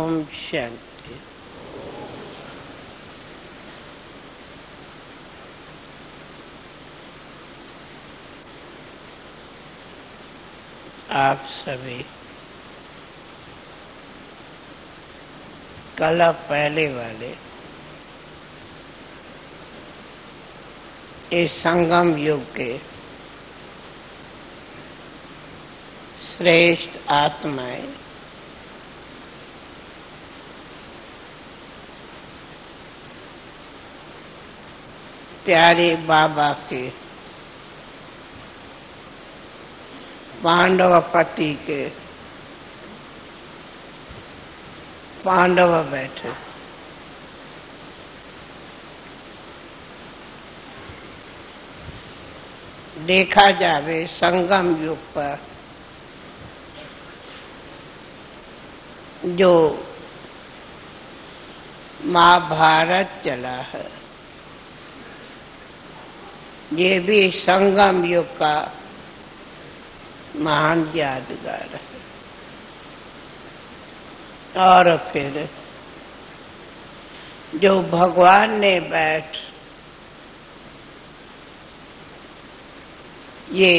ओम शांति। आप सभी कल पहले वाले इस संगम युग के श्रेष्ठ आत्माएं प्यारे बाबा के पांडव पति के पांडव बैठे। देखा जावे संगम युग पर जो महाभारत चला है, ये भी संगम युग का महान यादगार है। और फिर जो भगवान ने बैठ ये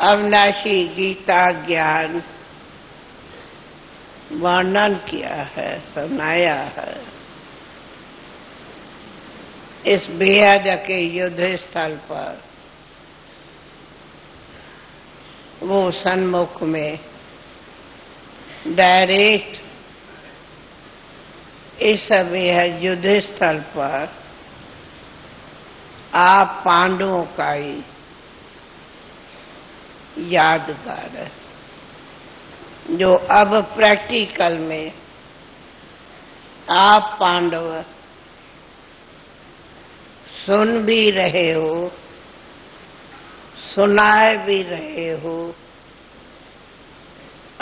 अविनाशी गीता ज्ञान वर्णन किया है, सुनाया है, इस बेहद के युद्ध स्थल पर वो सन्मुख में डायरेक्ट इस बेहद युद्ध स्थल पर आप पांडवों का ही यादगार है, जो अब प्रैक्टिकल में आप पांडव सुन भी रहे हो, सुनाए भी रहे हो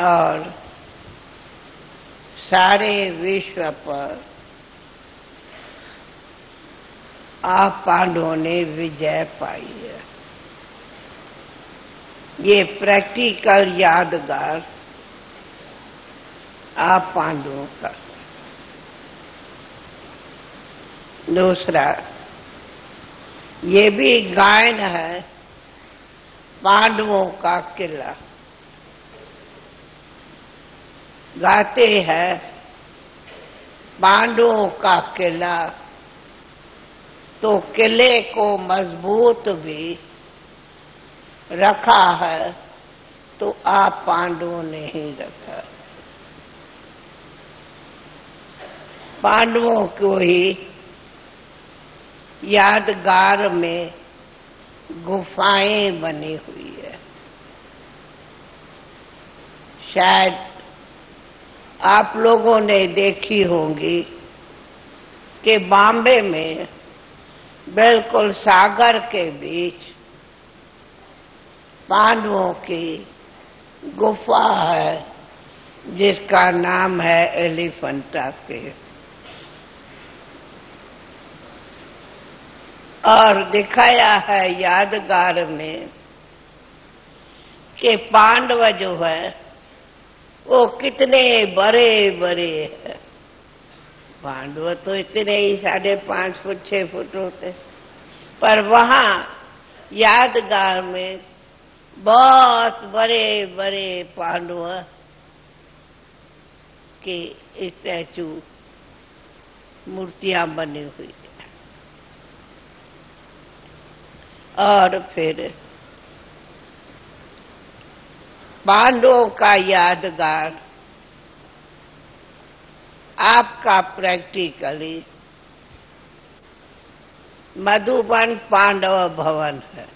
और सारे विश्व पर आप पांडवों ने विजय पाई है। ये प्रैक्टिकल यादगार आप पांडवों का। दूसरा, ये भी गायन है पांडवों का किला। गाते हैं पांडवों का किला, तो किले को मजबूत भी रखा है तो आप पांडवों ने ही रखा। पांडवों को ही यादगार में गुफाएं बनी हुई है। शायद आप लोगों ने देखी होंगी कि बॉम्बे में बिल्कुल सागर के बीच पांडवों की गुफा है, जिसका नाम है एलिफेंटा केव। और दिखाया है यादगार में कि पांडव जो है वो कितने बड़े बड़े हैं। पांडव तो इतने ही 5.5 फुट 6 फुट होते, पर वहां यादगार में बहुत बड़े बड़े पांडव के स्टैचू मूर्तियां बनी हुई। और फिर पांडवों का यादगार आपका प्रैक्टिकली मधुबन पांडव भवन है।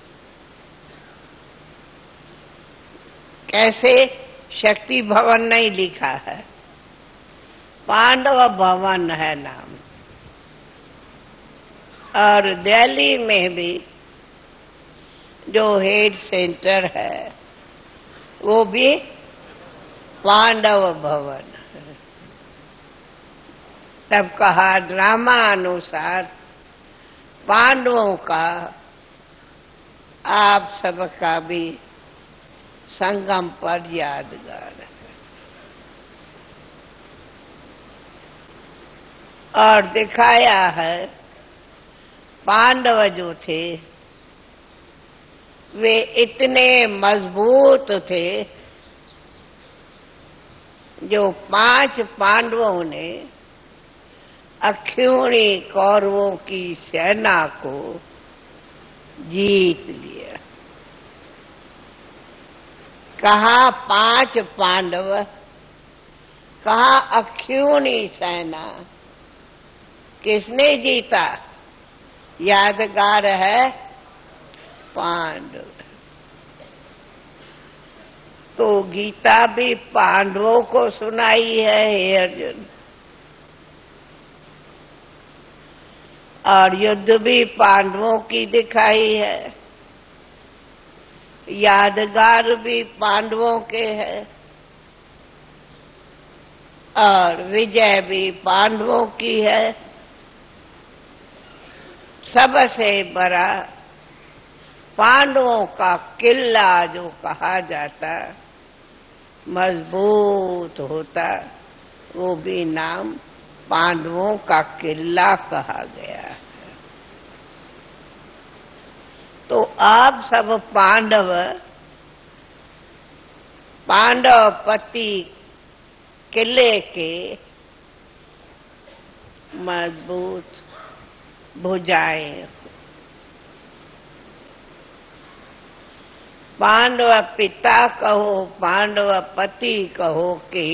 कैसे? शक्ति भवन नहीं लिखा है, पांडव भवन है नाम। और दिल्ली में भी जो हेड सेंटर है वो भी पांडव भवन है। तब कहा ड्रामा अनुसार पांडवों का आप सबका भी संगम पर यादगार है। और दिखाया है पांडव जो थे वे इतने मजबूत थे जो 5 पांडवों ने अक्षौणी कौरवों की सेना को जीत लिया। कहाँ 5 पांडव, कहाँ अक्षौणी सेना, किसने जीता? यादगार है पांडव। तो गीता भी पांडवों को सुनाई है हे अर्जुन, और युद्ध भी पांडवों की दिखाई है, यादगार भी पांडवों के है, और विजय भी पांडवों की है। सबसे बड़ा पांडवों का किला जो कहा जाता, मजबूत होता, वो भी नाम पांडवों का किला कहा गया है। तो आप सब पांडवपति किले के मजबूत भुजाएं, पांडव पिता कहो, पांडव पति कहो कि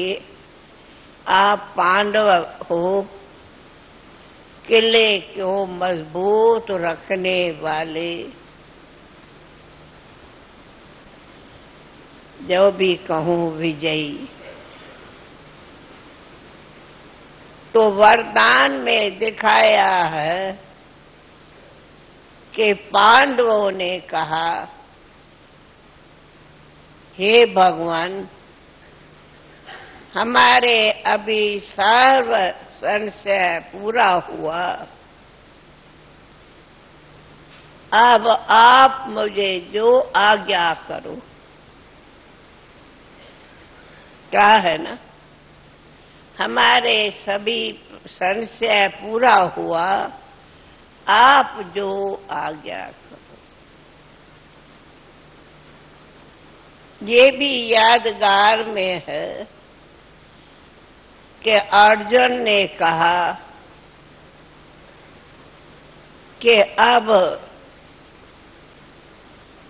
आप पांडव हो, किले को मजबूत रखने वाले, जो भी कहूं विजयी। तो वरदान में दिखाया है कि पांडवों ने कहा, हे भगवान, हमारे अभी सर्व संशय पूरा हुआ, अब आप मुझे जो आज्ञा करो। क्या है ना, हमारे सभी संशय पूरा हुआ, आप जो आज्ञा करो। ये भी यादगार में है कि अर्जुन ने कहा कि अब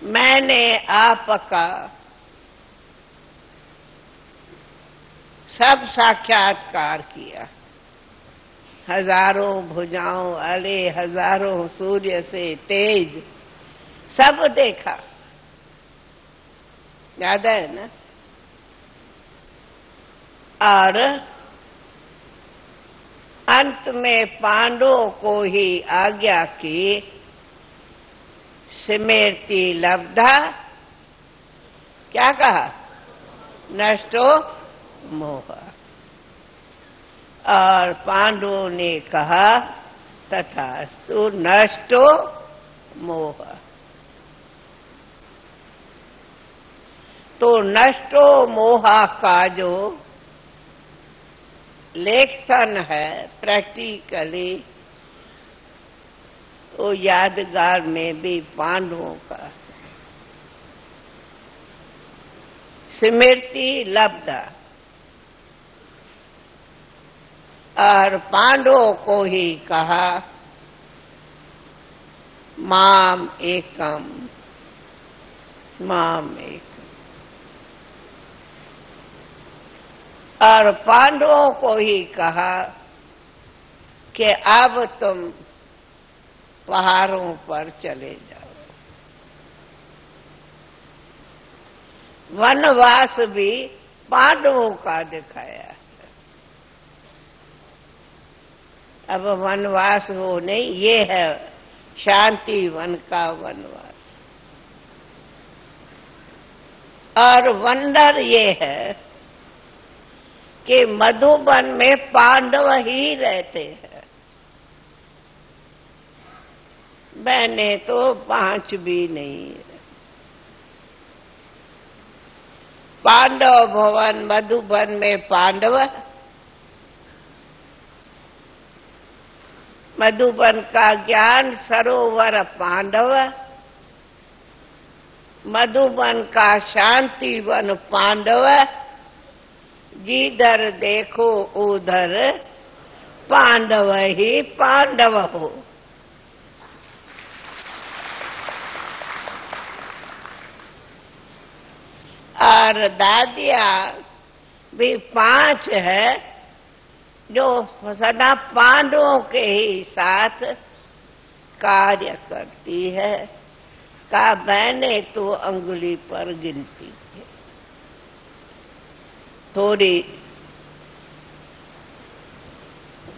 मैंने आपका सब साक्षात्कार किया, हजारों भुजाओं वाले, हजारों सूर्य से तेज, सब देखा। याद है ना? और अंत में पांडवों को ही आज्ञा की, स्मृति लब्धा, क्या कहा? नष्टो मोह। और पांडवों ने कहा तथास्तु, नष्टो मोह। तो नष्टो मोहा का जो लेखन है प्रैक्टिकली, वो यादगार में भी पांडवों का स्मृति लब्धा, और पांडवों को ही कहा माम एकम, माम एकम। और पांडवों को ही कहा कि अब तुम पहाड़ों पर चले जाओ। वनवास भी पांडवों का दिखाया है। अब वनवास हो नहीं, ये है शांति वन का वनवास। और वंडर ये है कि मधुबन में पांडव ही रहते हैं। बहने तो 5 भी नहीं है। पांडव भवन मधुबन में पांडव, मधुबन का ज्ञान सरोवर पांडव, मधुबन का शांति वन पांडव, जिधर देखो उधर पांडव ही पांडव हो। और दादिया भी 5 है जो सदा पांडवों के ही साथ कार्य करती है। का मैंने तो अंगुली पर गिनती है। थोड़ी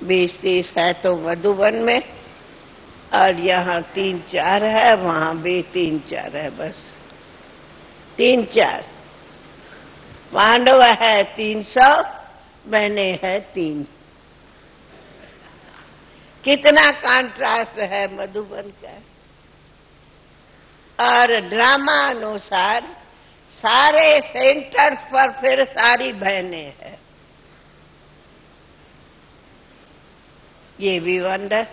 20-30 है तो मधुबन में, और यहाँ 3-4 है, वहां भी 3-4 है, बस 3-4। पांडव है 300, मैंने है 3। कितना कंट्रास्ट है मधुबन का। और ड्रामा अनुसार सारे सेंटर्स पर फिर सारी बहनें हैं। ये भी वंडर।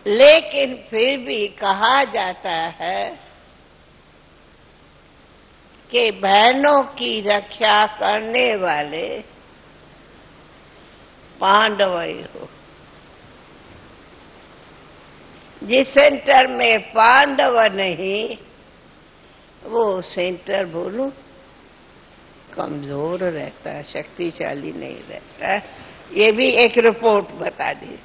लेकिन फिर भी कहा जाता है कि बहनों की रक्षा करने वाले पांडव ही हो। जिस सेंटर में पांडव नहीं, वो सेंटर बोलूं कमजोर रहता है, शक्तिशाली नहीं रहता। ये भी एक रिपोर्ट बता दी।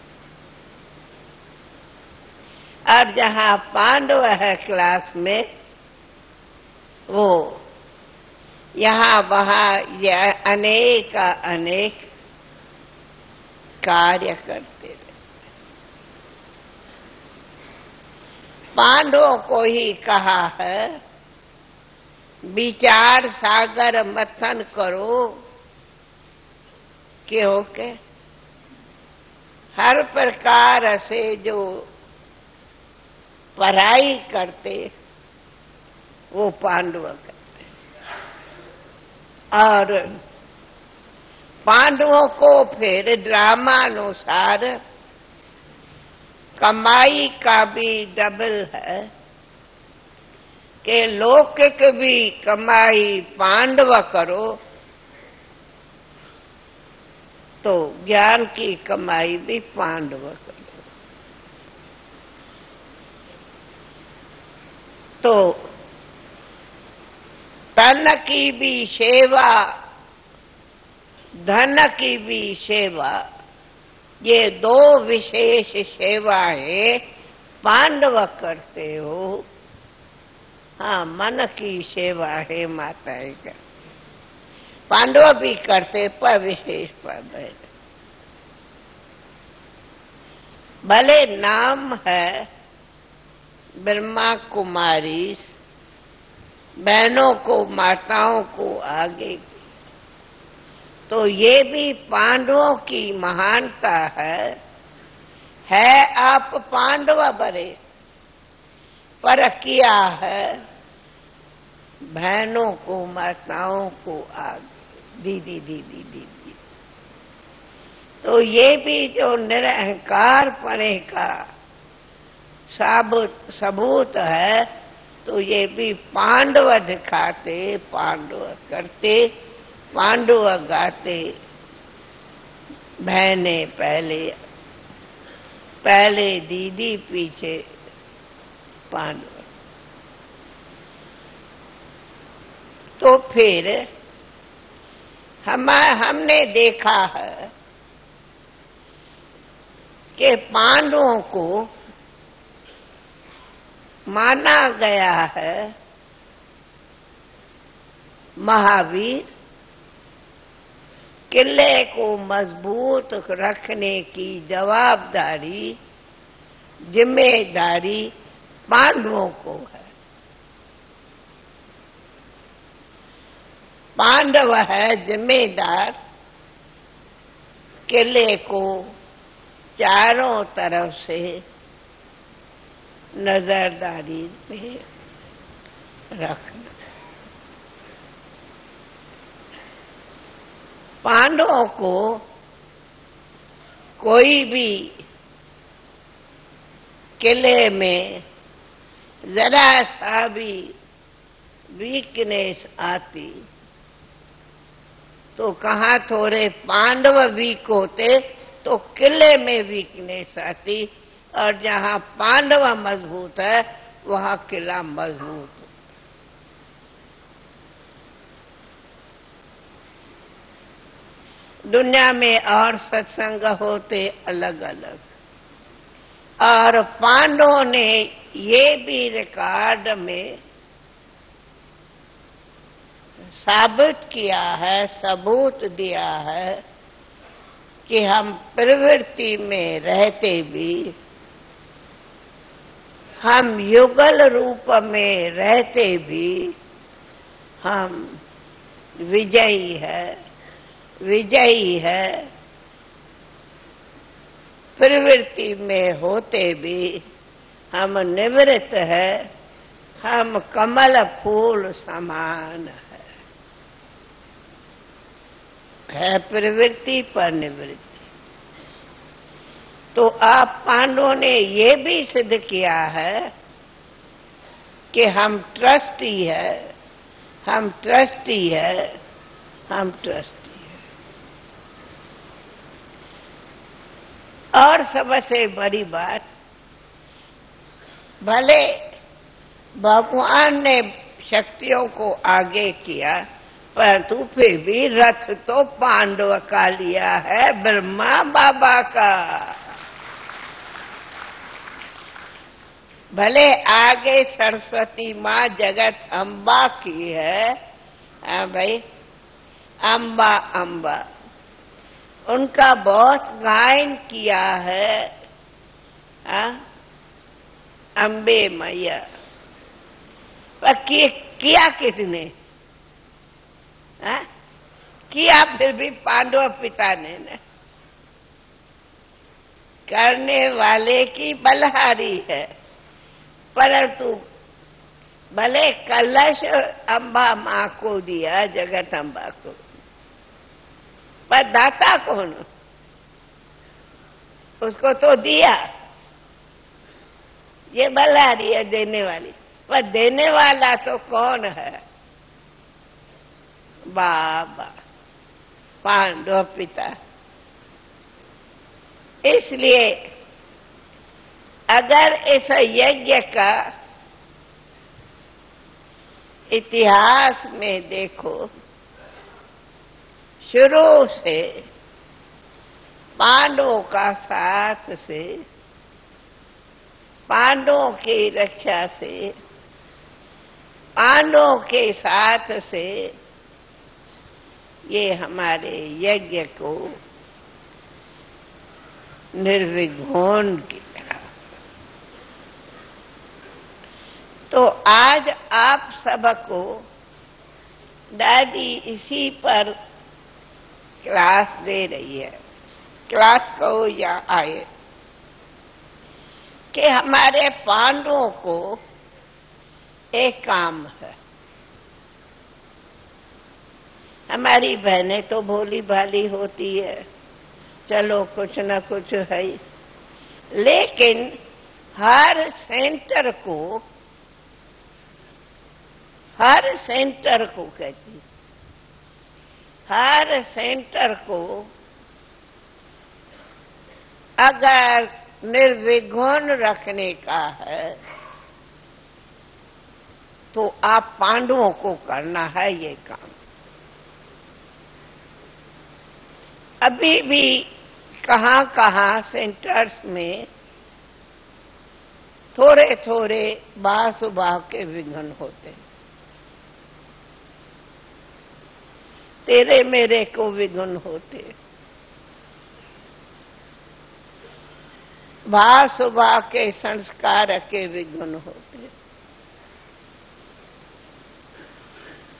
और जहां पांडव है क्लास में, वो यहाँ वहां यह अनेक कार्य करते रहे। पांडवों को ही कहा है विचार सागर मथन करो, क्योंकि हर प्रकार से जो पढ़ाई करते वो पांडव करते। और पांडवों को फिर ड्रामानुसार कमाई का भी डबल है कि लौकिक भी कमाई पांडव करो तो ज्ञान की कमाई भी पांडव करो। तो तन की भी सेवा, धन की भी सेवा, ये 2 विशेष सेवाएं पांडव करते हो। हाँ, मन की सेवा है माताएं का, पांडव भी करते पर विशेष पद है। भले नाम है ब्रह्मा कुमारी, बहनों को माताओं को आगे, तो ये भी पांडवों की महानता है आप पांडव बने, पर किया है बहनों को माताओं को आगे, दीदी दीदी दीदी। तो ये भी जो निरहंकार पने का सबूत है, तो ये भी पांडव दिखाते, पांडव करते, पांडव गाते। बहने पहले दीदी, पीछे पांडव। तो फिर हमने देखा है कि पांडवों को माना गया है महावीर, किले को मजबूत रखने की जवाबदारी, जिम्मेदारी पांडवों को है। पांडव है जिम्मेदार, किले को चारों तरफ से नजरदारी में रखना। पांडवों को कोई भी किले में जरा सा भी वीकनेस आती तो कहां थोड़े पांडव वीक होते तो किले में वीकनेस आती, और जहां पांडव मजबूत है वहां किला मजबूत। दुनिया में और सत्संग होते अलग अलग, और पांडवों ने ये भी रिकॉर्ड में साबित किया है, सबूत दिया है कि हम प्रवृत्ति में रहते भी, हम युगल रूप में रहते भी हम विजयी है। प्रवृत्ति में होते भी हम निवृत्त है, हम कमल फूल समान है प्रवृत्ति पर निवृत्ति। तो आप पांडवों ने ये भी सिद्ध किया है कि हम ट्रस्टी है, हम ट्रस्टी है, हम ट्रस्टी है। और सबसे बड़ी बात, भले भगवान ने शक्तियों को आगे किया, परंतु फिर भी रथ तो पांडव का लिया है, ब्रह्मा बाबा का। भले आगे सरस्वती माँ जगत अम्बा की है, भाई अम्बा अम्बा उनका बहुत गायन किया है, अम्बे मैया। पर किया किसने? किया फिर भी पांडव पिता ने न। करने वाले की बलहारी है, परंतु भले कलश अम्बा मां को दिया, जगत अम्बा को, पर दाता कौन? उसको तो दिया। ये बलहारी है देने वाली, पर देने वाला तो कौन है? बाबा, पांडव पिता। इसलिए अगर इस यज्ञ का इतिहास में देखो, शुरू से पांडवों का साथ से, पांडवों की रक्षा से, पांडवों के साथ से ये हमारे यज्ञ को निर्विघ्न किया। तो आज आप सबको दादी इसी पर क्लास दे रही है। क्लास को या आए कि हमारे पांडवों को एक काम है। हमारी बहनें तो भोली भाली होती है, चलो कुछ न कुछ है, लेकिन हर सेंटर को कहती, हर सेंटर को अगर निर्विघ्न रखने का है तो आप पांडवों को करना है ये काम। अभी भी कहां सेंटर्स में थोड़े थोड़े बासुभाव के विघ्न होते, तेरे मेरे को विघ्न होते, बासुभाव के संस्कार के विघ्न होते।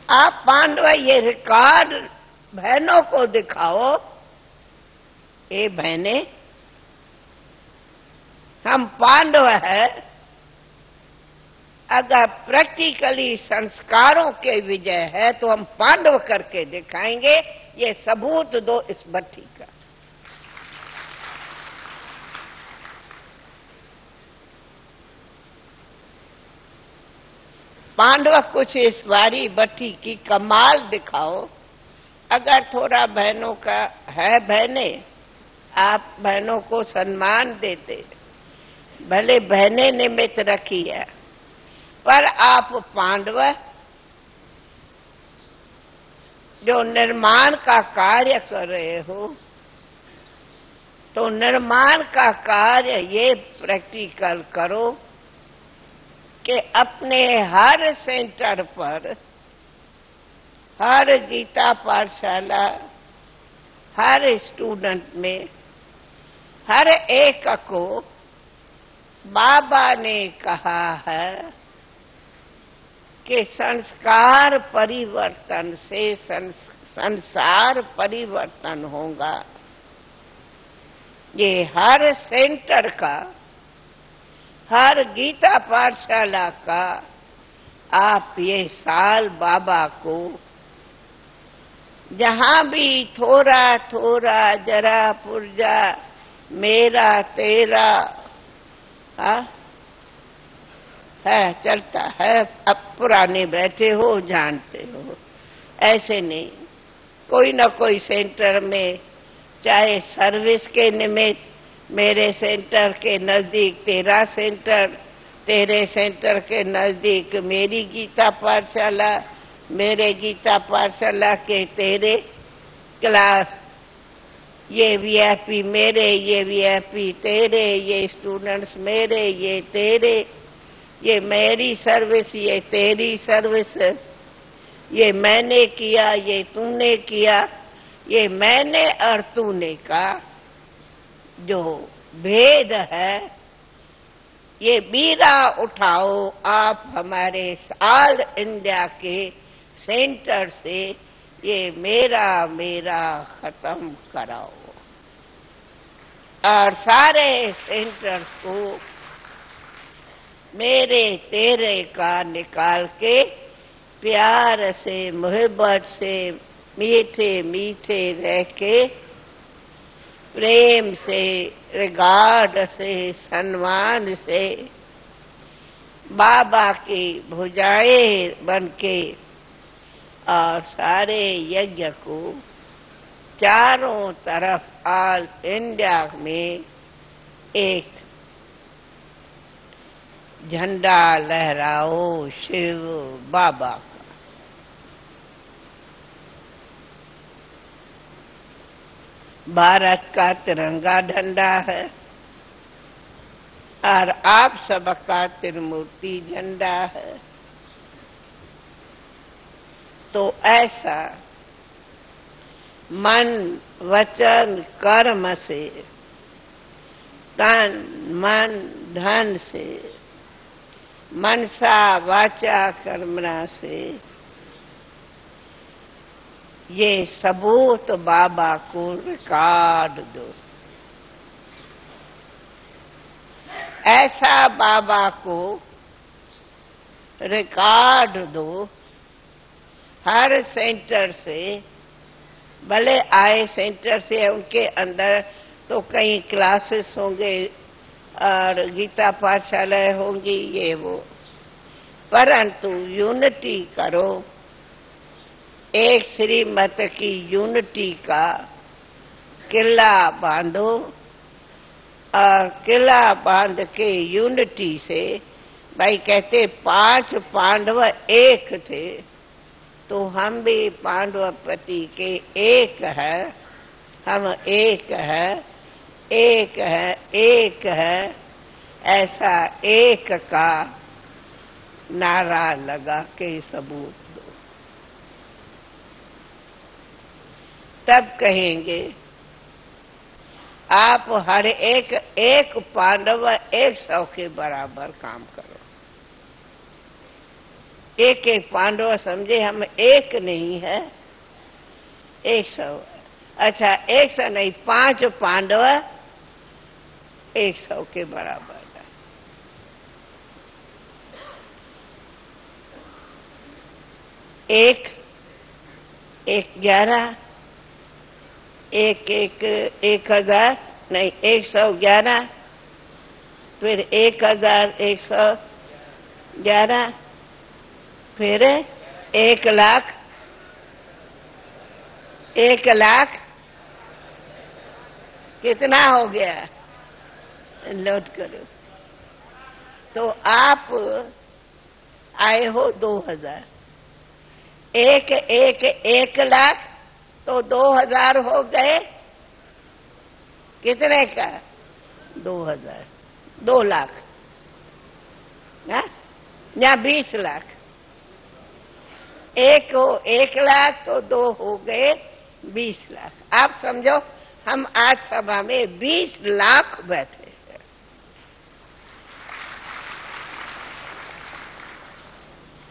आप पांडव ये रिकॉर्ड बहनों को दिखाओ, ए बहने हम पांडव है, अगर प्रैक्टिकली संस्कारों के विजय है तो हम पांडव करके दिखाएंगे। ये सबूत दो इस भट्टी का। पांडव कुछ इस बारी बट्टी की कमाल दिखाओ। अगर थोड़ा बहनों का है, बहने आप बहनों को सम्मान देते, भले बहने निमित्त रखी है, पर आप पांडव जो निर्माण का कार्य कर रहे हो, तो निर्माण का कार्य ये प्रैक्टिकल करो कि अपने हर सेंटर पर, हर गीता पाठशाला, हर स्टूडेंट में, हर एक को बाबा ने कहा है कि संस्कार परिवर्तन से संसार परिवर्तन होगा। ये हर सेंटर का, हर गीता पाठशाला का आप ये साल बाबा को जहां भी थोड़ा थोड़ा जरा पुर्जा मेरा तेरा है चलता है। अब पुराने बैठे हो, जानते हो, ऐसे नहीं, कोई ना कोई सेंटर में, चाहे सर्विस के निमित्त मेरे सेंटर के नजदीक तेरा सेंटर, तेरे सेंटर के नजदीक मेरी गीता पाठशाला, मेरे गीता पाठशाला के तेरे क्लास, ये वीआईपी मेरे, ये वीआईपी तेरे, ये स्टूडेंट्स मेरे, ये तेरे, ये मेरी सर्विस, ये तेरी सर्विस, ये मैंने किया, ये तूने किया, ये मैंने और तूने का जो भेद है, ये बीरा उठाओ आप हमारे ऑल इंडिया के सेंटर से, ये मेरा मेरा खत्म कराओ और सारे सेंटर्स को मेरे तेरे का निकाल के प्यार से, मोहब्बत से, मीठे मीठे रह के, प्रेम से, रिगार्ड से, सम्मान से बाबा की भुजाएं बन के और सारे यज्ञ को चारों तरफ ऑल इंडिया में एक झंडा लहराओ शिव बाबा का। भारत का तिरंगा झंडा है और आप सबका त्रिमूर्ति झंडा है। तो ऐसा मन वचन कर्म से, तन मन धन से, मनसा वाचा कर्मणा से ये सबूत बाबा को रिकॉर्ड दो। ऐसा बाबा को रिकॉर्ड दो हर सेंटर से, भले आए सेंटर से उनके अंदर तो कई क्लासेस होंगे और गीता पाठशालाएं होंगी, ये वो, परंतु यूनिटी करो, एक श्रीमत की यूनिटी का किला बांधो और किला बांध के यूनिटी से, भाई कहते 5 पांडव एक थे, तो हम भी पांडवपति के एक है, हम एक है, एक है, एक है, ऐसा एक का नारा लगा के सबूत दो। तब कहेंगे आप हर एक एक पांडव 100 के बराबर काम करो। एक एक पांडव समझे हम एक नहीं है, 100। अच्छा 100 नहीं, 5 पांडव 100 के बराबर है। एक 11, एक 1000 नहीं, 111, फिर 1111, फिर 1,00,000, 1,00,000 कितना हो गया? नोट करो। तो आप आए हो 2,000, 1,00,000 तो 2,000 हो गए कितने का? 2,000, 2 लाख या 20 लाख। एक हो 1,00,000 तो 2 हो गए 20 लाख। आप समझो हम आज सभा में 20 लाख बैठे हैं।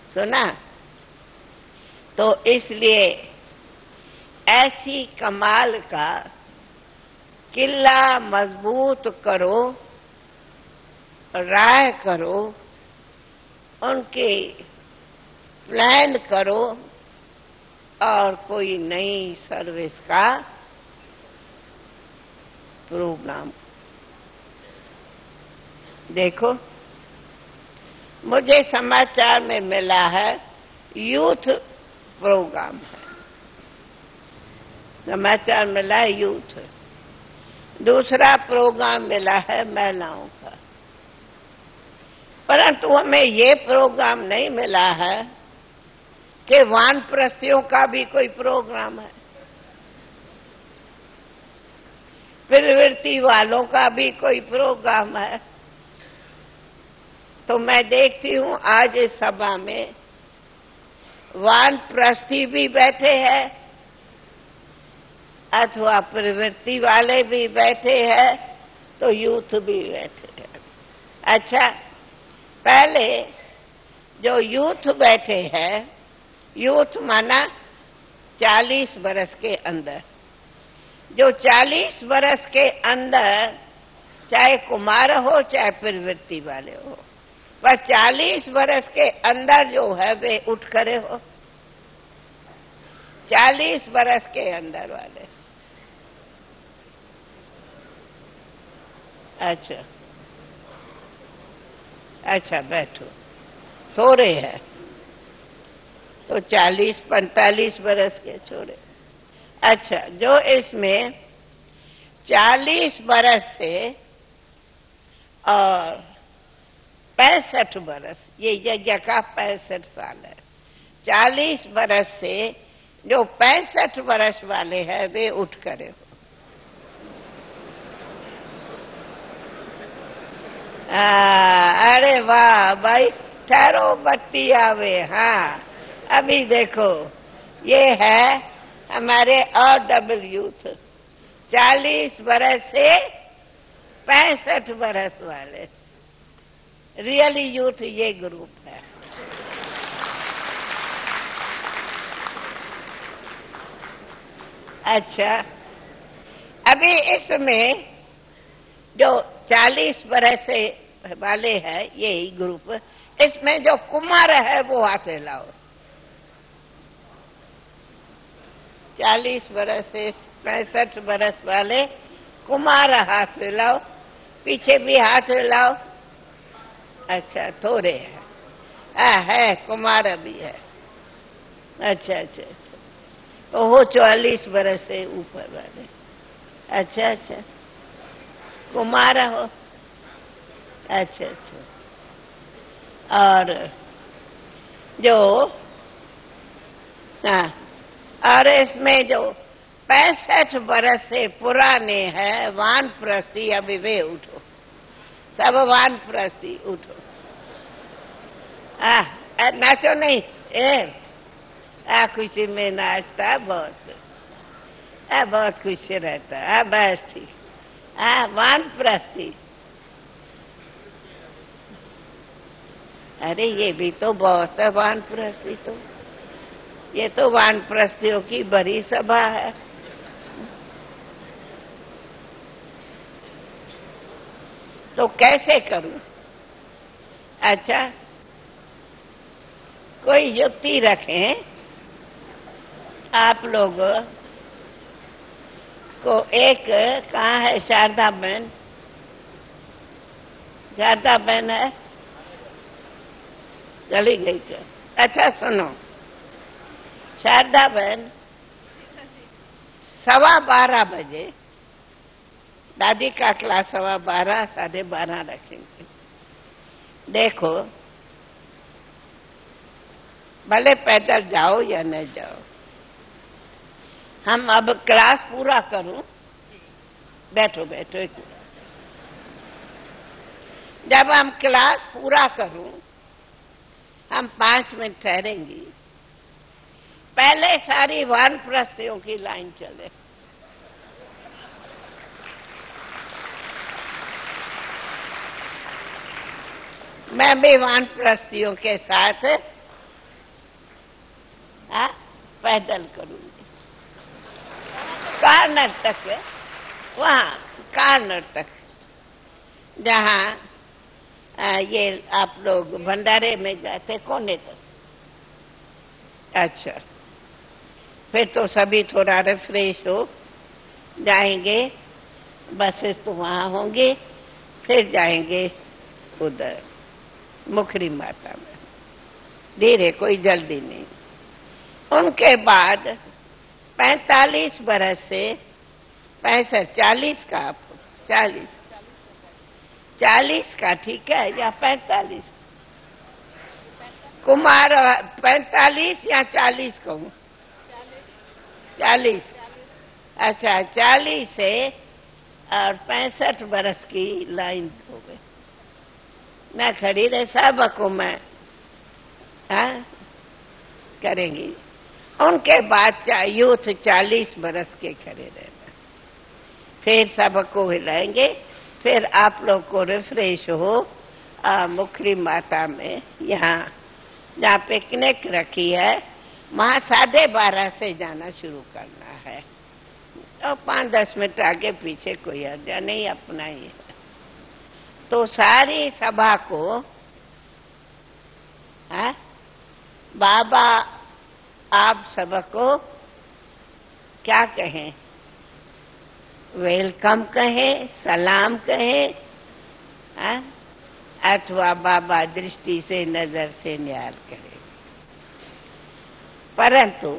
सुना? तो इसलिए ऐसी कमाल का किला मजबूत करो, राय करो, उनके प्लान करो और कोई नई सर्विस का प्रोग्राम। देखो, मुझे समाचार में मिला है यूथ प्रोग्राम है, समाचार मिला है यूथ। दूसरा प्रोग्राम मिला है महिलाओं का, परंतु हमें ये प्रोग्राम नहीं मिला है कि वानप्रस्थियों का भी कोई प्रोग्राम है, प्रवृत्ति वालों का भी कोई प्रोग्राम है। तो मैं देखती हूं आज इस सभा में वानप्रस्थी भी बैठे हैं अथवा प्रवृत्ति वाले भी बैठे हैं, तो यूथ भी बैठे हैं। अच्छा, पहले जो यूथ बैठे हैं, यूथ माना 40 बरस के अंदर, जो 40 बरस के अंदर चाहे कुमार हो चाहे प्रवृत्ति वाले हो, पर 40 बरस के अंदर जो है वे उठ खड़े हो। 40 बरस के अंदर वाले। अच्छा अच्छा, बैठो, थोड़े हैं तो 40-45 बरस के छोड़े। अच्छा, जो इसमें 40 बरस से और 65 बरस, ये यज्ञ का 65 साल है। 40 बरस से जो 65 बरस वाले हैं वे उठ करे हो। अरे वाह भाई, ठहरो बत्ती आवे। हाँ, अभी देखो, ये है हमारे और डबल यूथ, 40 बरस से 65 बरस वाले। रियली यूथ ये ग्रुप है। अच्छा, अभी इसमें जो 40 बरस से वाले हैं यही ग्रुप, इसमें जो कुमार है वो हाथ हिलाओ। 40 बरस से 65 बरस वाले कुमार हाथ हिलाओ, पीछे भी हाथ हिलाओ। अच्छा, थोड़े हैं, है कुमार भी है। अच्छा अच्छा अच्छा, तो हो 44 बरस से ऊपर वाले। अच्छा अच्छा, कुमार हो। अच्छा अच्छा, और जो हाँ, और इसमें जो 65 बरस से पुराने हैं वानप्रस्थी, अभी वे उठो, सब वानप्रस्थी उठो। नाचो नहीं, खुशी में नाचता बहुत, बहुत खुश रहता। बस ठीक। वानप्रस्थी, अरे ये भी तो बहुत है वानप्रस्थी, तो ये तो वानप्रस्थियों की बड़ी सभा है। तो कैसे करूं? अच्छा, कोई युक्ति रखें। आप लोग को एक, कहाँ है शारदा बहन? शारदा बहन है, चली गई क्या? अच्छा सुनो, शारदा बहन 12:15 बजे दादी का क्लास 12:15 12:30 रखेंगे। देखो, भले पैदल जाओ या न जाओ, हम अब क्लास पूरा करूं। बैठो बैठो एक मिनट। जब हम क्लास पूरा करूं, हम 5 मिनट ठहरेंगी। पहले सारी वानप्रस्थियों की लाइन चले। मैं भी वानप्रस्थियों के साथ पैदल करूंगी। कार्नर तक, वहां कार्नर तक, जहां ये आप लोग भंडारे में गए थे, कोने तक। अच्छा, फिर तो सभी थोड़ा रिफ्रेश हो जाएंगे। बसेस तो वहां होंगी, फिर जाएंगे उधर मुखरी माता में। धीरे, कोई जल्दी नहीं। उनके बाद 45 बरस से 65, 40 का, 40 का ठीक है, या 45 कुमार, 45 या 40 कहूं? 40। अच्छा, 40 से और 65 बरस की लाइन हो गई। मैं खड़ी रहे, सबको मैं करेंगी। उनके बाद यूथ 40 बरस के खड़े रहना। फिर सबको हिलाएंगे। फिर आप लोग को रिफ्रेश हो मुखरी माता में, यहाँ जहाँ पिकनिक रखी है, वहां 12:30 से जाना शुरू करना है। और 5-10 मिनट आगे पीछे कोई हर्जा नहीं, अपना ही है। तो सारी सभा को बाबा आप सबको क्या कहें? वेलकम कहें, सलाम कहें, अथवा बाबा दृष्टि से, नजर से न्याल करें। परंतु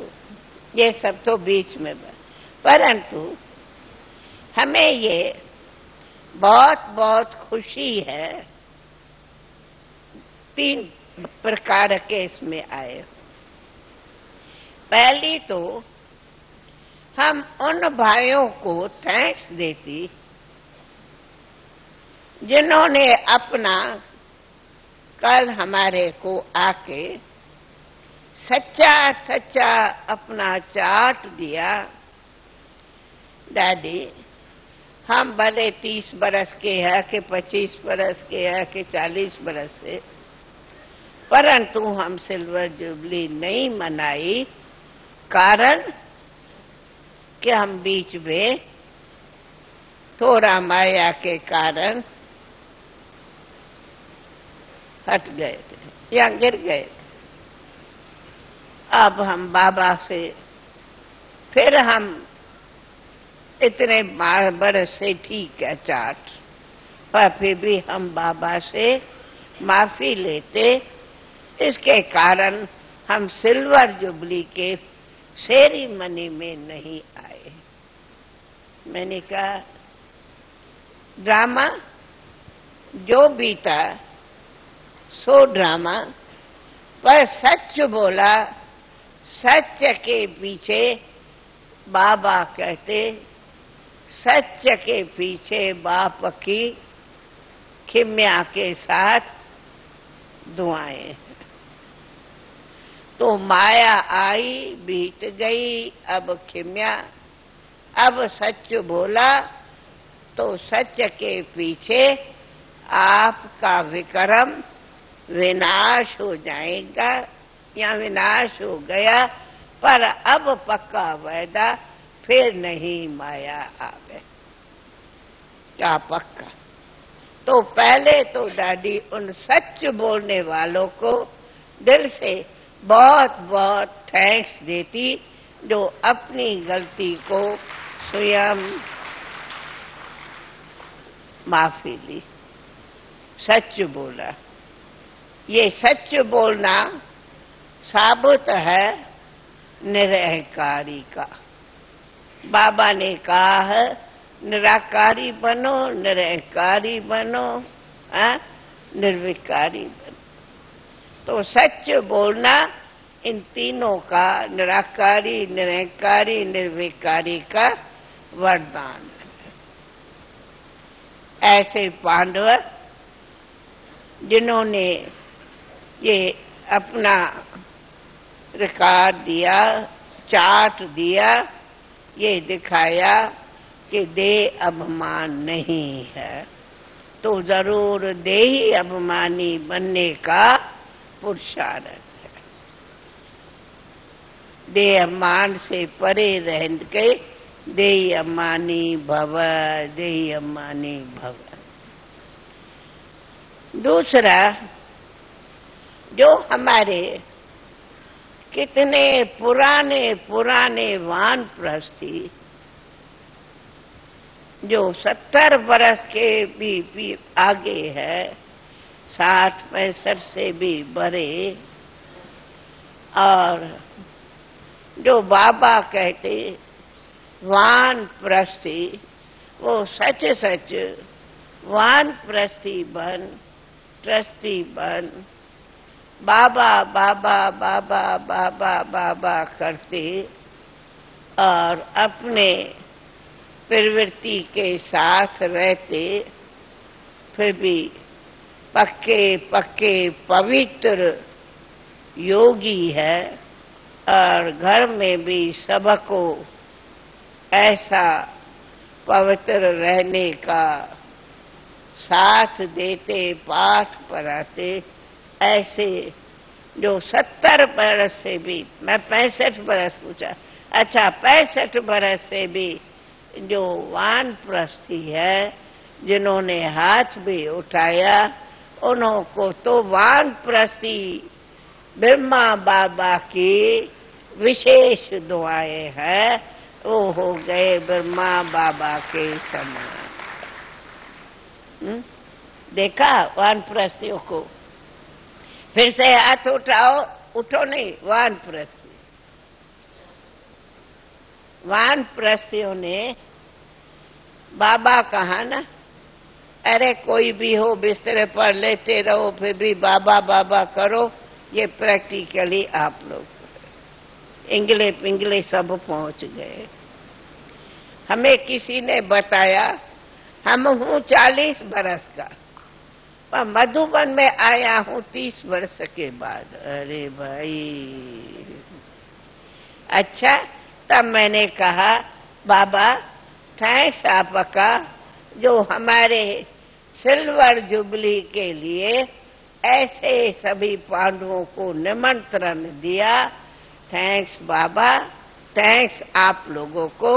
ये सब तो बीच में, परंतु हमें ये बहुत बहुत खुशी है। 3 प्रकार के इसमें आए। पहली तो हम उन भाइयों को थैंक्स देती जिन्होंने अपना कल हमारे को आके सच्चा सच्चा अपना चार्ट दिया। दादी, हम भले 30 बरस के हैं कि 25 बरस के हैं कि 40 बरस से, परंतु हम सिल्वर जुबली नहीं मनाई। कारण कि हम बीच में थोड़ा माया के कारण हट गए थे या गिर गए थे। अब हम बाबा से, फिर हम इतने बरस से ठीक है चार्ट, पर फिर भी हम बाबा से माफी लेते। इसके कारण हम सिल्वर जुबली के सेरेमनी में नहीं आए। मैंने कहा, ड्रामा जो भी था सो ड्रामा, पर सच बोला। सच के पीछे बाबा कहते, सच के पीछे बाप की खिम्या के साथ दुआएं। तो माया आई, बीत गई, अब खिम्या। अब सच बोला तो सच के पीछे आपका विक्रम विनाश हो जाएगा या विनाश हो गया, पर अब पक्का वायदा, फिर नहीं माया आवे। क्या पक्का? तो पहले तो दादी उन सच बोलने वालों को दिल से बहुत बहुत थैंक्स देती, जो अपनी गलती को स्वयं माफी ली, सच बोला। ये सच बोलना साबुत है निरहंकारी का। बाबा ने कहा है निराकारी बनो, निरहंकारी बनो, निर्विकारी बनो। तो सच बोलना इन तीनों का, निराकारी, निरहंकारी, निर्विकारी का वरदान है। ऐसे पांडव जिन्होंने ये अपना रिकॉर्ड दिया, चार्ट दिया, ये दिखाया कि देह अभिमान नहीं है, तो जरूर देही अभिमानी बनने का पुरुषार्थ है। देह अभिमान से परे रह के देही अभिमानी भव, देही अभिमानी भव। दूसरा, जो हमारे कितने पुराने पुराने वानप्रस्थी जो 70 वर्ष के भी आगे है, 60-65 से भी बड़े, और जो बाबा कहते वानप्रस्थी, वो सच सच वानप्रस्थी बन, ट्रस्टी बन, बाबा बाबा बाबा बाबा बाबा करते और अपने प्रवृत्ति के साथ रहते, फिर भी पक्के पक्के पवित्र योगी है, और घर में भी सबको ऐसा पवित्र रहने का साथ देते, पाठ पढ़ाते। ऐसे जो 70 बरस से भी, मैं 65 बरस पूछा, अच्छा 65 बरस से भी जो वानप्रस्थी है, जिन्होंने हाथ भी उठाया, उन्हों को तो वानप्रस्थी ब्रह्मा बाबा की विशेष दुआएं हैं, वो हो गए ब्रह्मा बाबा के समान। देखा वानप्रस्थियों को? फिर से हाथ उठाओ, उठो नहीं, वानप्रस्थी। वानप्रस्थियों ने बाबा कहा ना, अरे कोई भी हो बिस्तरे पर लेटे रहो, फिर भी बाबा बाबा करो। ये प्रैक्टिकली आप लोग इंग्लिश पिंगले सब पहुंच गए। हमें किसी ने बताया, हम हूं 40 बरस का, पर मधुबन में आया हूं 30 वर्ष के बाद। अरे भाई, अच्छा। तब मैंने कहा, बाबा थैंक्स आपका, जो हमारे सिल्वर जुबली के लिए ऐसे सभी पांडवों को निमंत्रण दिया। थैंक्स बाबा, थैंक्स आप लोगों को।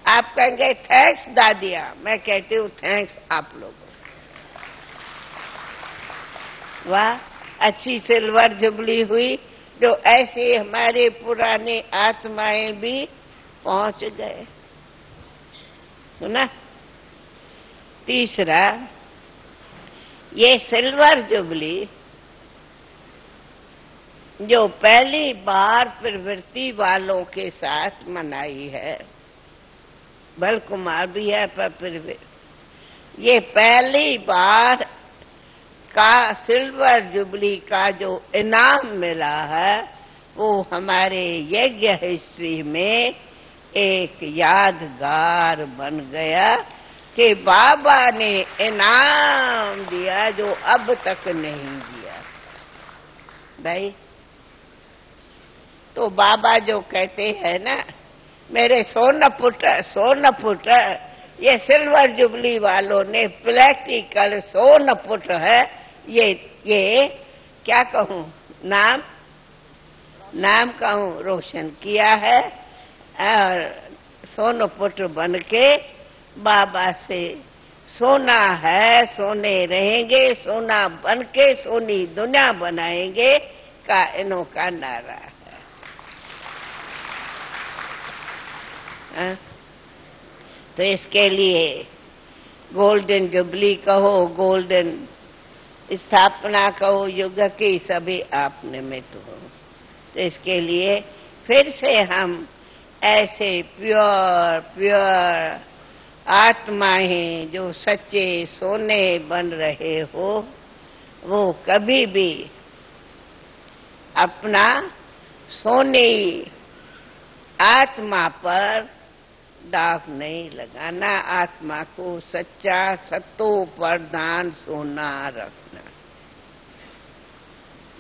आप कहेंगे थैंक्स दादिया, मैं कहती हूँ थैंक्स आप लोगों को। वाह, अच्छी सिल्वर जुबली हुई, जो ऐसे हमारे पुराने आत्माएं भी पहुंच गए। सुना? तीसरा, ये सिल्वर जुबली जो पहली बार प्रवृत्ति वालों के साथ मनाई है, बल कुमार भी है, पर ये पहली बार का सिल्वर जुबली का जो इनाम मिला है, वो हमारे यज्ञ हिस्ट्री में एक यादगार बन गया कि बाबा ने इनाम दिया जो अब तक नहीं दिया। भाई, तो बाबा जो कहते हैं ना, मेरे सोन पुट, ये सिल्वर जुबली वालों ने प्रैक्टिकल सोन पुट है, ये क्या कहूं, नाम कहूं, रोशन किया है, और सोन पुट बन के बाबा से सोना है, सोने रहेंगे, सोना बन के सोनी दुनिया बनाएंगे का इन्हों का नारा है। तो इसके लिए गोल्डन जुबली कहो, गोल्डन स्थापना कहो, युग की, सभी आप निमित्त हो। तो इसके लिए फिर से हम ऐसे प्योर आत्माएं जो सच्चे सोने बन रहे हो, वो कभी भी अपना सोने आत्मा पर दाग नहीं लगाना। आत्मा को सच्चा सत्तो प्रधान सोना रखना।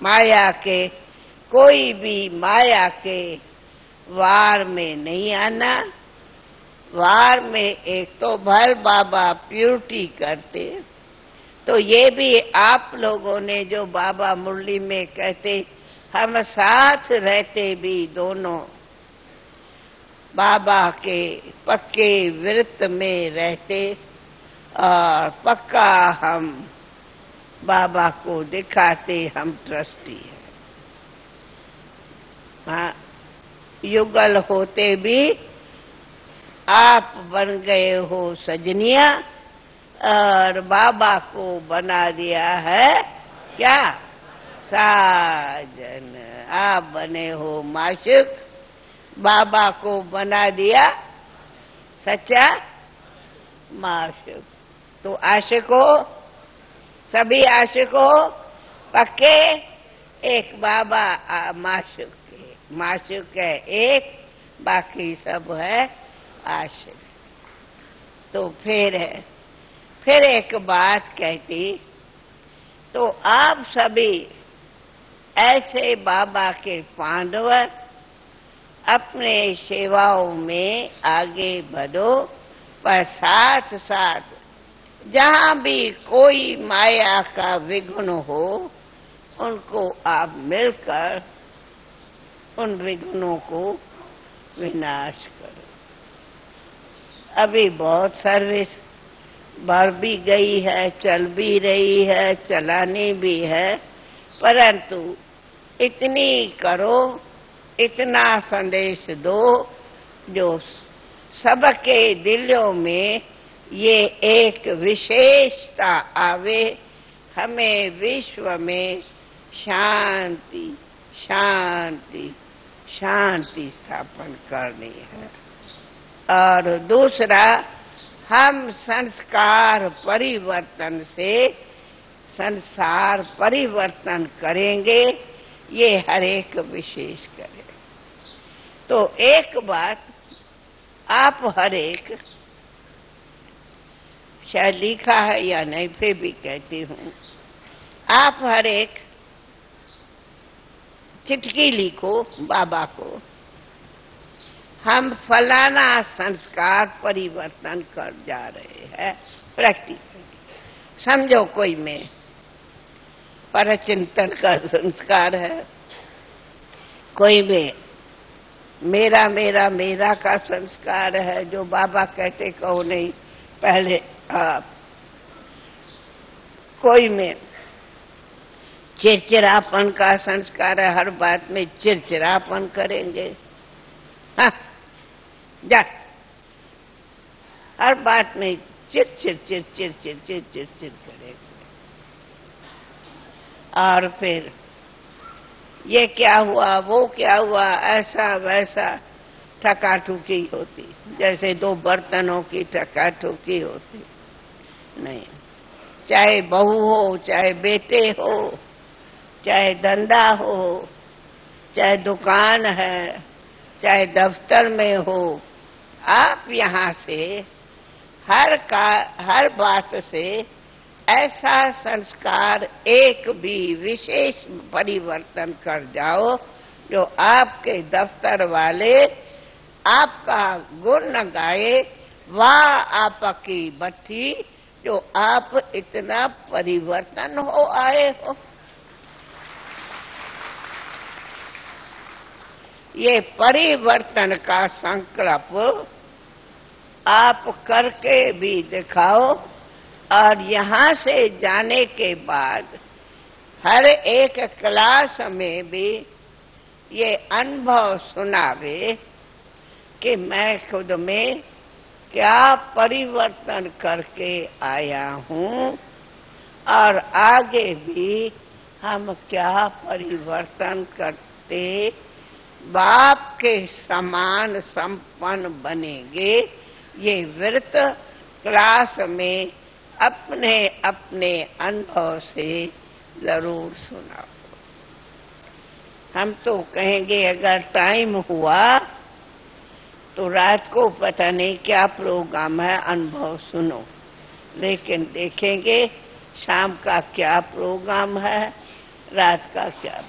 माया के कोई भी माया के वार में नहीं आना। वार में एक तो भल बाबा प्यूरिटी करते, तो ये भी आप लोगों ने जो बाबा मुरली में कहते, हम साथ रहते भी दोनों बाबा के पक्के व्रत में रहते और पक्का हम बाबा को दिखाते हम ट्रस्टी हैं। हाँ, युगल होते भी आप बन गए हो सजनिया और बाबा को बना दिया है क्या साजन। आप बने हो माशुक, बाबा को बना दिया सच्चा माशुक। तो आशिक हो, सभी आशिक हो पक्के, एक बाबा माशुक है। माशुक है एक, बाकी सब है आशिक। तो फिर एक बात कहती, तो आप सभी ऐसे बाबा के पांडव अपने सेवाओं में आगे बढ़ो, पर साथ साथ जहां भी कोई माया का विघ्न हो, उनको आप मिलकर उन विघ्नों को विनाश करो। अभी बहुत सर्विस बढ़ भी गई है, चल भी रही है, चलानी भी है, परंतु इतनी करो, इतना संदेश दो जो सबके दिलों में ये एक विशेषता आवे, हमें विश्व में शांति शांति शांति स्थापन करनी है। और दूसरा, हम संस्कार परिवर्तन से संसार परिवर्तन करेंगे, ये हर एक विशेष करे। तो एक बात आप हर एक, शायद लिखा है या नहीं, फिर भी कहती हूं, आप हर एक चिट्ठी लिखो बाबा को, हम फलाना संस्कार परिवर्तन कर जा रहे हैं प्रैक्टिकली। समझो कोई में परचिंतन का संस्कार है, कोई में मेरा मेरा मेरा का संस्कार है, जो बाबा कहते कहो नहीं पहले आप। कोई में चिड़चिड़ापन का संस्कार है, हर बात में चिड़चिड़ापन करेंगे। हाँ, जा हर बात में चिड़चिड़ चिड़चिड़ चिड़चिड़ चिड़चिड़ करेंगे। और फिर ये क्या हुआ, वो क्या हुआ, ऐसा वैसा ठकाठुकी होती, जैसे दो बर्तनों की ठकाठुकी होती। नहीं, चाहे बहू हो, चाहे बेटे हो, चाहे धंधा हो, चाहे दुकान है, चाहे दफ्तर में हो, आप यहाँ से हर बात से ऐसा संस्कार एक भी विशेष परिवर्तन कर जाओ, जो आपके दफ्तर वाले आपका गुण न गाए, वाह आपकी बत्ती, जो आप इतना परिवर्तन हो आए हो। ये परिवर्तन का संकल्प आप करके भी दिखाओ, और यहाँ से जाने के बाद हर एक क्लास में भी ये अनुभव सुनावे कि मैं खुद में क्या परिवर्तन करके आया हूँ, और आगे भी हम क्या परिवर्तन करते बाप के समान संपन्न बनेंगे। ये व्रत क्लास में अपने अपने अनुभव से जरूर सुनाओ। हम तो कहेंगे अगर टाइम हुआ तो रात को पता नहीं क्या प्रोग्राम है, अनुभव सुनो, लेकिन देखेंगे शाम का क्या प्रोग्राम है, रात का क्या।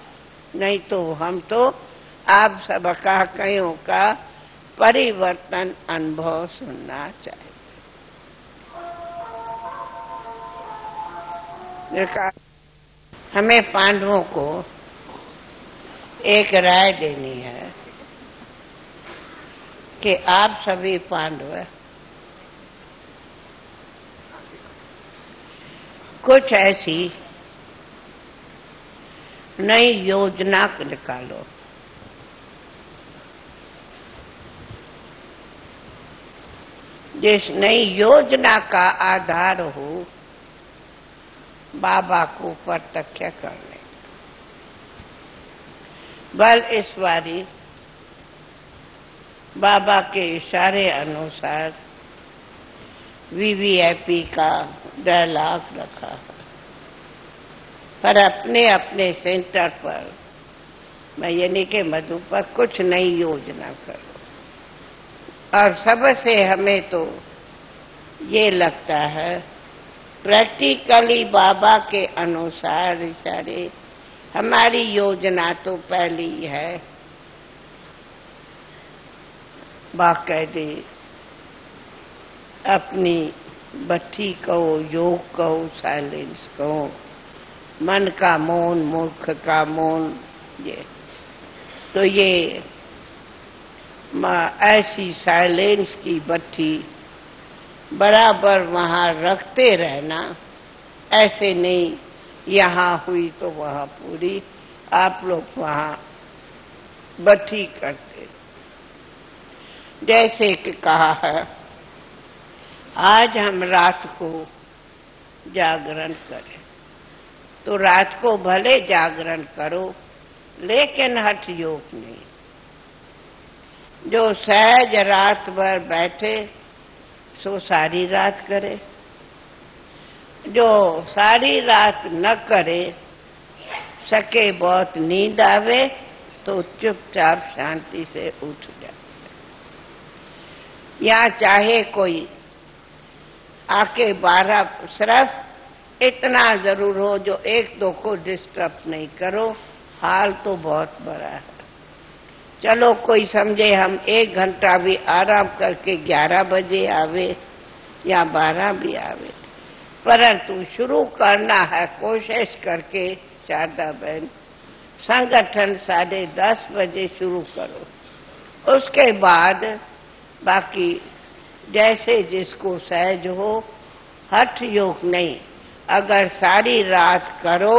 नहीं तो हम तो आप सबका कईयों का परिवर्तन अनुभव सुनना चाहिए। हमें पांडवों को एक राय देनी है कि आप सभी पांडव कुछ ऐसी नई योजना निकालो जिस नई योजना का आधार हो बाबा को प्रत्यक्ष करने। बल इस बारी बाबा के इशारे अनुसार वीवीआईपी का डायलॉग रखा है, पर अपने अपने सेंटर पर मैं यानी कि मधु पर कुछ नई योजना करो। और सबसे हमें तो ये लगता है प्रैक्टिकली बाबा के अनुसार इशारे हमारी योजना तो पहली है, बाकायदे अपनी बत्ती कहो, योग कहो, साइलेंस कहो, मन का मौन, मूर्ख का मौन, ये तो ये ऐसी साइलेंस की बत्ती बराबर वहां रखते रहना। ऐसे नहीं यहां हुई तो वहां पूरी, आप लोग वहां बत्ती करते। जैसे कि कहा है आज हम रात को जागरण करें, तो रात को भले जागरण करो लेकिन हठ योग नहीं। जो सहज रात भर बैठे सो सारी रात करे, जो सारी रात न करे सके बहुत नींद आवे तो चुपचाप शांति से उठ जाए। या चाहे कोई आके 12 सिर्फ इतना जरूर हो जो एक दो को डिस्टर्ब नहीं करो, हाल तो बहुत बड़ा है। चलो कोई समझे हम 1 घंटा भी आराम करके 11 बजे आवे या 12 भी आवे, परंतु शुरू करना है कोशिश करके। शारदा बहन संगठन 10:30 बजे शुरू करो, उसके बाद बाकी जैसे जिसको सहज हो, हठ योग नहीं। अगर सारी रात करो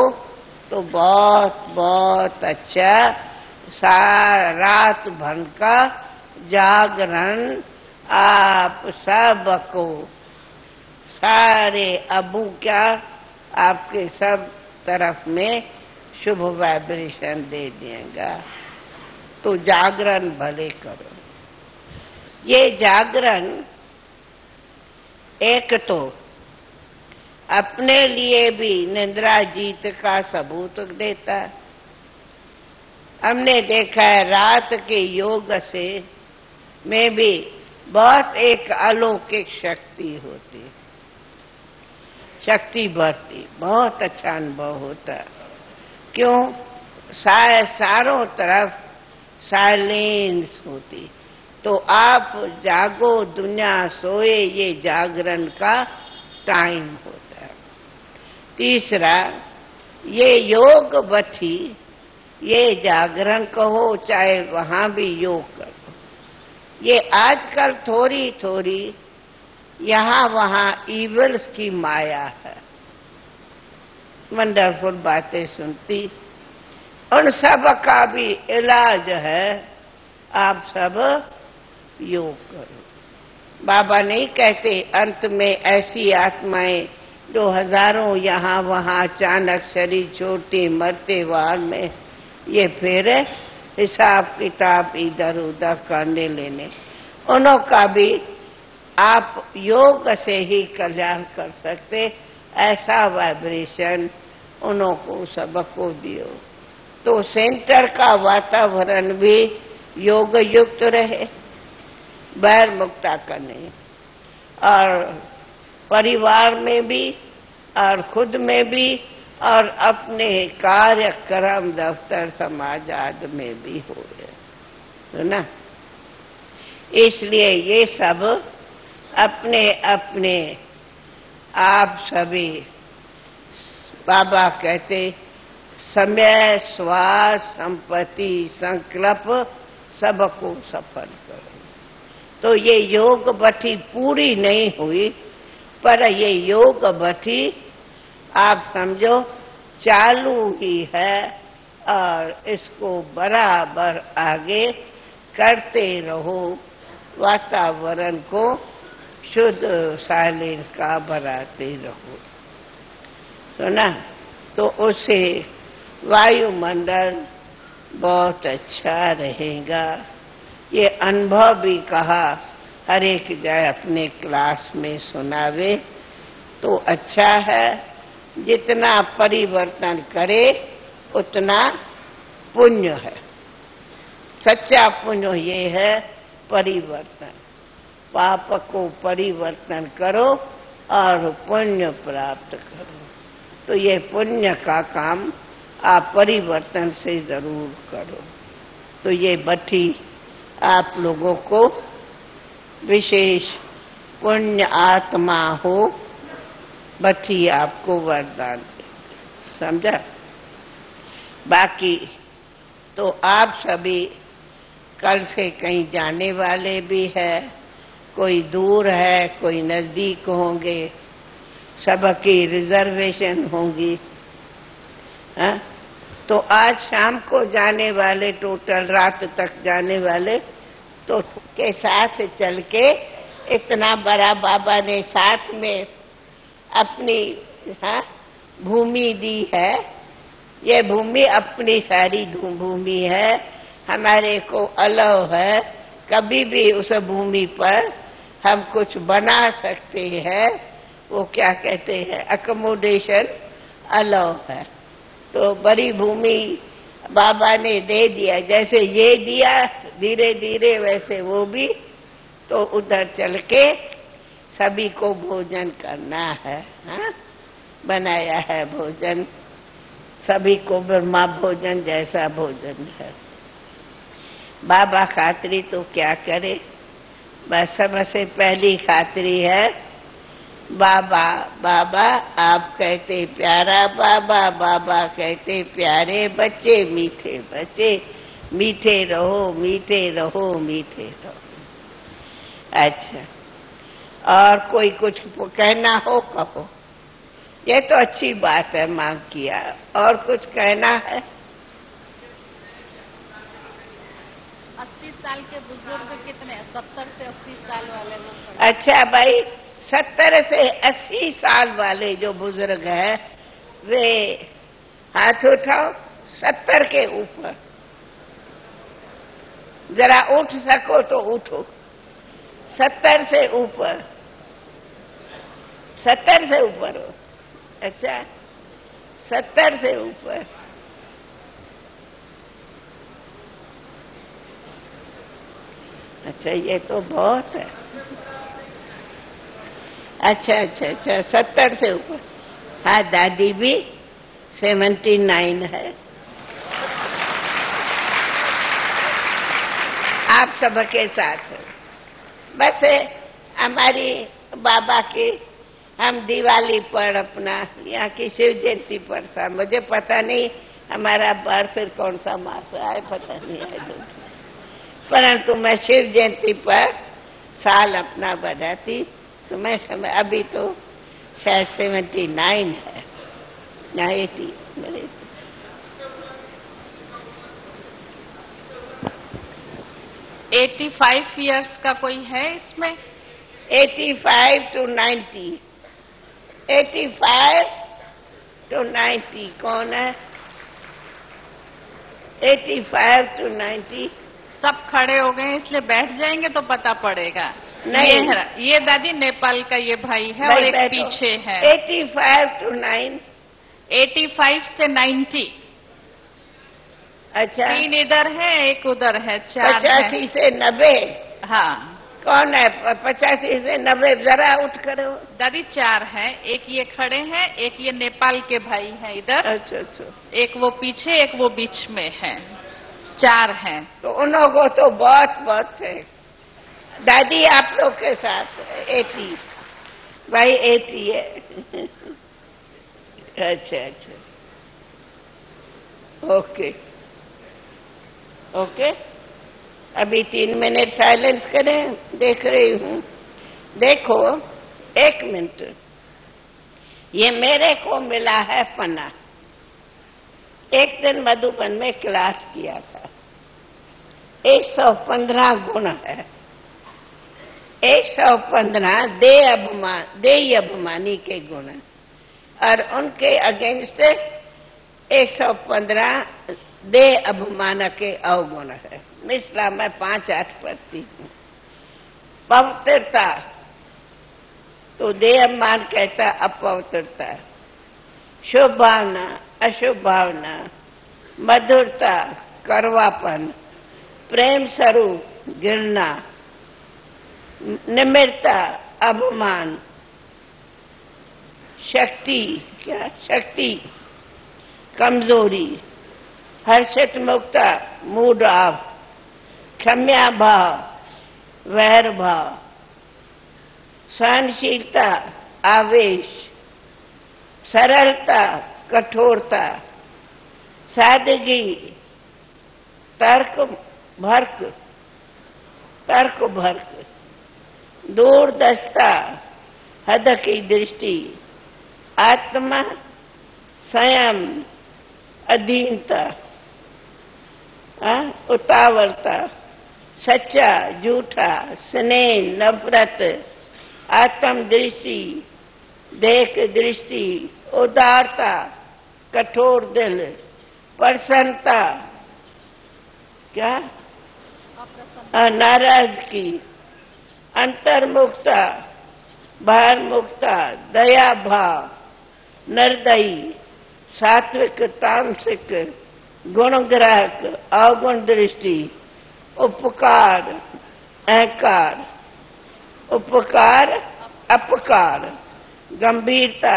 तो बहुत बहुत अच्छा, रात भर का जागरण आप सबको, सारे अबू क्या आपके सब तरफ में शुभ वाइब्रेशन दे देगा। तो जागरण भले करो। ये जागरण एक तो अपने लिए भी निद्रा जीत का सबूत देता है। हमने देखा है रात के योग से में भी बहुत एक अलौकिक शक्ति होती, शक्ति बढ़ती, बहुत अच्छा अनुभव होता। क्यों? चारों तरफ साइलेंस होती। तो आप जागो दुनिया सोए, ये जागरण का टाइम होता है। तीसरा, ये योग बथी, ये जागरण कहो चाहे वहां भी योग करो, ये आजकल थोड़ी थोड़ी यहां वहां इविल्स की माया है। वंडरफुल बातें सुनती, उन सब का भी इलाज है, आप सब योग करो। बाबा नहीं कहते अंत में ऐसी आत्माएं जो हजारों यहां वहां अचानक शरीर छोड़ते मरते वार में, ये फिर हिसाब किताब इधर उधर करने लेने, उन्हों का भी आप योग से ही कल्याण कर सकते, ऐसा वाइब्रेशन उन्हों को सबको दियो। तो सेंटर का वातावरण भी योग युक्त रहे, बहिर्मुखता करने, और परिवार में भी और खुद में भी और अपने कार्यक्रम दफ्तर समाज आदि में भी हो रहे, तो ना। इसलिए ये सब अपने अपने आप सभी, बाबा कहते समय श्वास संपत्ति संकल्प सबको सफल करो। तो ये योग भट्टी पूरी नहीं हुई, पर ये योग भट्टी आप समझो चालू ही है, और इसको बराबर आगे करते रहो, वातावरण को शुद्ध साइलेंस का बनाते रहो, तो ना। तो उससे वायुमंडल बहुत अच्छा रहेगा। ये अनुभव भी कहा, हर एक जाए अपने क्लास में सुनावे तो अच्छा है। जितना परिवर्तन करे उतना पुण्य है। सच्चा पुण्य ये है परिवर्तन। पाप को परिवर्तन करो और पुण्य प्राप्त करो। तो ये पुण्य का काम आप परिवर्तन से जरूर करो। तो ये भट्टी आप लोगों को विशेष पुण्य आत्मा हो, भट्टी आपको वरदान दे, समझा। बाकी तो आप सभी कल से कहीं जाने वाले भी है, कोई दूर है, कोई नजदीक होंगे, सबकी रिजर्वेशन होंगी। तो आज शाम को जाने वाले, टोटल रात तक जाने वाले, तो के साथ चल के इतना बड़ा बाबा ने साथ में अपनी भूमि दी है। ये भूमि अपनी सारी भूमि है, हमारे को अलाउ है, कभी भी उस भूमि पर हम कुछ बना सकते हैं। वो क्या कहते हैं, अकोमोडेशन अलाउ है। तो बड़ी भूमि बाबा ने दे दिया, जैसे ये दिया धीरे धीरे वैसे वो भी। तो उधर चल के सभी को भोजन करना है, बनाया है भोजन, सभी को ब्रह्मा भोजन जैसा भोजन है। बाबा खातरी तो क्या करे, बस सबसे पहली खातरी है बाबा। बाबा आप कहते प्यारा बाबा, बाबा कहते प्यारे बच्चे, मीठे बच्चे, मीठे रहो, मीठे रहो, मीठे रहो। अच्छा, और कोई कुछ कहना हो कहो। ये तो अच्छी बात है, मांग किया। और कुछ कहना है? 80 साल के बुजुर्ग कितने? 70 से 80 साल वाले लोग। अच्छा भाई, 70 से 80 साल वाले जो बुजुर्ग हैं वे हाथ उठाओ। 70 के ऊपर जरा उठ सको तो उठो। 70 से ऊपर, 70 से ऊपर हो। अच्छा, 70 से ऊपर। अच्छा, ये तो बहुत है। अच्छा अच्छा अच्छा, 70 से ऊपर। हाँ, दादी भी 79 है। आप सबके साथ बस हमारी बाबा की हम दिवाली पर अपना यहाँ की शिव जयंती पर था। मुझे पता नहीं हमारा बर्थ कौन सा मास है, पता नहीं है, परंतु मैं शिव जयंती पर साल अपना बधाती। तो मैं समय अभी तो शायद 79 है या 80 मेरे। एटी 85 इयर्स का कोई है इसमें? 85 to 90, 85 to 90 कौन है? 85 to 90। सब खड़े हो गए इसलिए बैठ जाएंगे तो पता पड़ेगा। नहीं, ये दादी नेपाल का ये भाई है और एक पीछे है। 85 to 9। 85 से 90। अच्छा, 3 इधर है, एक उधर है, 4 85 से 90। हाँ कौन है 85 से 90? जरा उठ करो दादी। 4 है, एक ये खड़े हैं, एक ये नेपाल के भाई हैं इधर। अच्छा अच्छा। एक वो पीछे, एक वो बीच में है। 4 हैं। तो उन लोगों तो बहुत बहुत थे। दादी आप लोग के साथ 80 भाई 80 है। अच्छा अच्छा, ओके ओके। अभी 3 मिनट साइलेंस करें। देख रही हूं, देखो 1 मिनट। ये मेरे को मिला है पन्ना। एक दिन मधुबन में क्लास किया था। 115 गुण है। 115 देय अभिमानी के गुण और उनके अगेंस्ट 115 दे अभिमान के अवगुण है। मिसला मैं 5-8 पढ़ती हूँ। पवित्रता तो दे अभिमान कहता अपवित्रता। शुभ भावना अशुभ भावना। मधुरता कड़वापन। प्रेम स्वरूप घृणा। निम्रता अभिमान। शक्ति क्या शक्ति कमजोरी। हर्षित मुक्ता मूड ऑफ। क्षम्या भाव वैर भाव। सहनशीलता आवेश। सरलता कठोरता। सादगी तर्क भर्क। दूरदर्शिता हद की दृष्टि। आत्मा संयम अधीनता। उतावलता। सच्चा झूठा स्नेह नफरत। आत्म दृष्टि देख दृष्टि। उदारता कठोर दिल। प्रसन्नता क्या नाराजगी। अंतर्मुक्ता बाहरमुक्ता। दया भाव निर्दयी। सात्विक तामसिक। गुणग्राहक अवगुण दृष्टि। उपकार अहंकार। उपकार अपकार। गंभीरता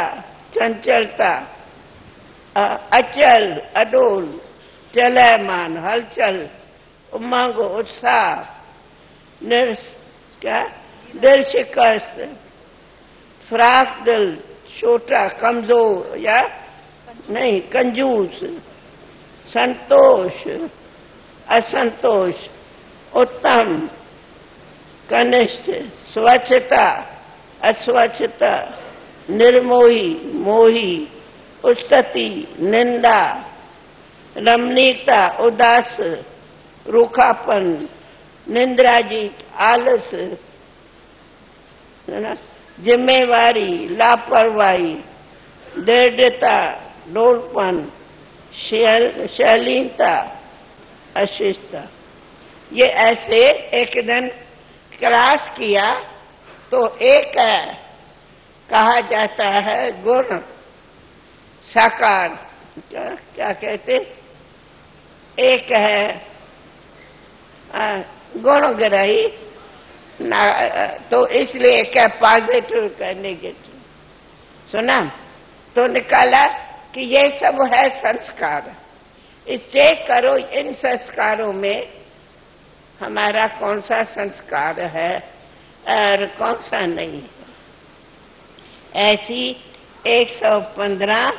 चंचलता। अचल अडोल चलयमान हलचल। उमंग उत्साह। दिल शिकस्त। फ्राक दिल छोटा कमजोर या नहीं कंजूस। संतोष असंतोष। उत्तम कनिष्ठ। स्वच्छता अस्वच्छता। निर्मोही मोही। उस्तति निंदा। रमणीयता उदास रूखापन। निंद्राजीत आलस। जिम्मेवारी लापरवाही। दृढ़ता डोलपन। शालीनता अशिष्टता। ये ऐसे एक दिन क्लास किया तो एक कहा जाता है गुण साकार। क्या कहते? एक है गुणग्राही तो इसलिए क्या पॉजिटिव का नेगेटिव। सुना तो निकाला कि ये सब है संस्कार। इस चेक करो इन संस्कारों में हमारा कौन सा संस्कार है और कौन सा नहीं है। ऐसी 115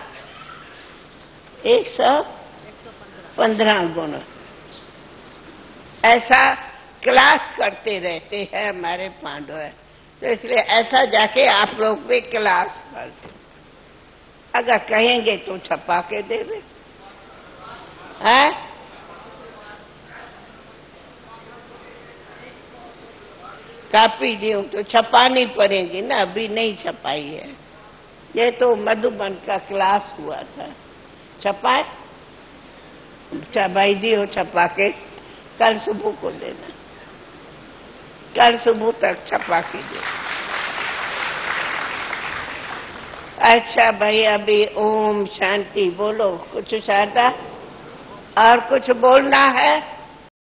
गुण ऐसा क्लास करते रहते हैं हमारे पांडव। तो इसलिए ऐसा जाके आप लोग भी क्लास करते। अगर कहेंगे तो छपा के दे दे। हैं? कापी दी तो छपानी पड़ेगी ना। अभी नहीं छपाई है। ये तो मधुबन का क्लास हुआ था। छपाए भाई दियो छपा के, कल सुबह को देना, कल सुबह तक छपा के दे। अच्छा भाई, अभी ओम शांति बोलो कुछ, शारदा और कुछ बोलना है?